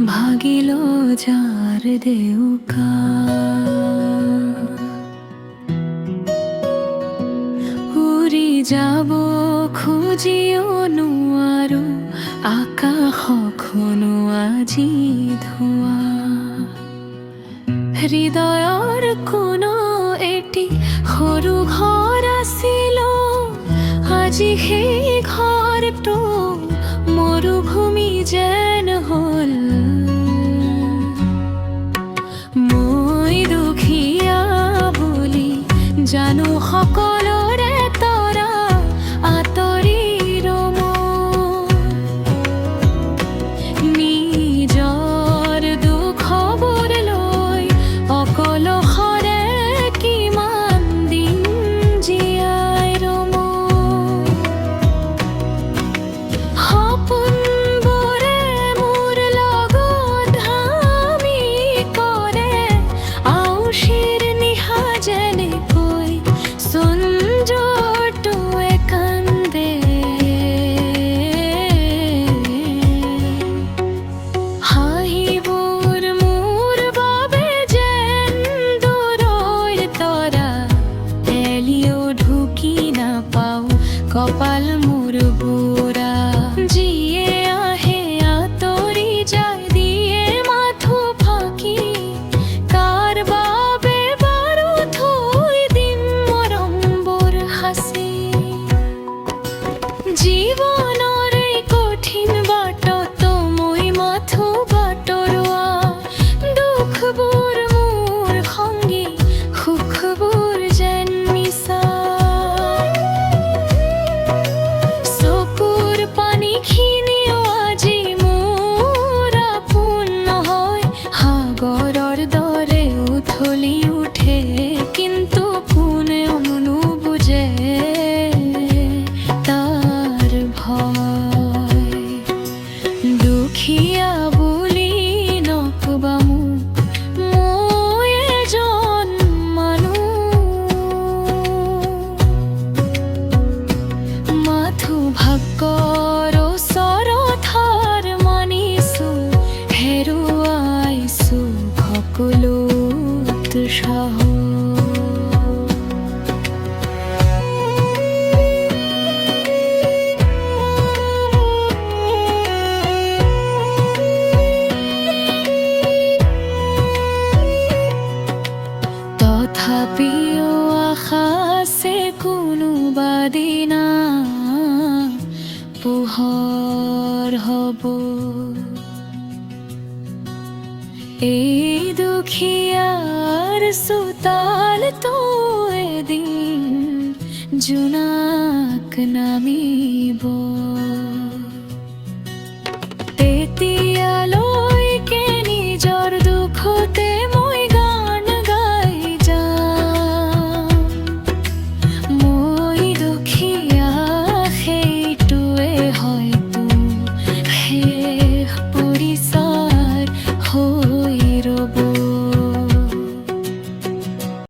ভাগিল যার দেউকা উৰি যাব খুজিও নোৱাৰো আকাশখনো আজি ধোৱা হৃদয়ৰ কোনো এটি সৰু ঘৰ আছিল আজি সেই ঘৰটো মৰুভূমি যেন হ'ল মই দুখীয়া বুলি জানো সকলোৰে তৰা আঁতৰি নিজৰ দুখবোৰ লৈ অকলশৰে কিমান দিন জীয়াই ৰমো সপোনবোৰে মোৰ লগত ধামি কৰে আউশীৰ নিশা যেনেকৈ সঞ্জৰটোৱে কান্দে হাঁহিবোৰ মোৰ বাবে যেন দূৰৈৰ তৰা এলিও ঢুকি নাপাওঁ কপাল মোৰ বুঢ়া যিয়ে আহে আঁতৰি যায় দিয়ে মাথো ফাঁকি কাৰ বাবে বাৰু থৈ দিম মৰমবোৰ সাঁচি জীৱনৰ এই কঠিন বাটত মই মাথো বাটৰুৱা দুখবোৰ মোৰ সংগী সুখবোৰ যেন মিছা চকুৰ পানীখিনিও আজি মোৰ আপোন নহয় সাগৰৰ দৰে উথলি উঠে কিন্তু কোনেও নুবুজে তাৰ ভয় দুখীয়া বুলি নকবা মোক মই এজন মানুহ মাথো ভাগ্যৰ ওচৰত হাৰ মানিছো হেৰুৱাইছো সকলো উৎসাহ তথাপিও আশা আছে কোনোবা দিনা পোহৰ হ'ব এই দুখীয়াৰ চোতালতো এদিন জোনাক নামি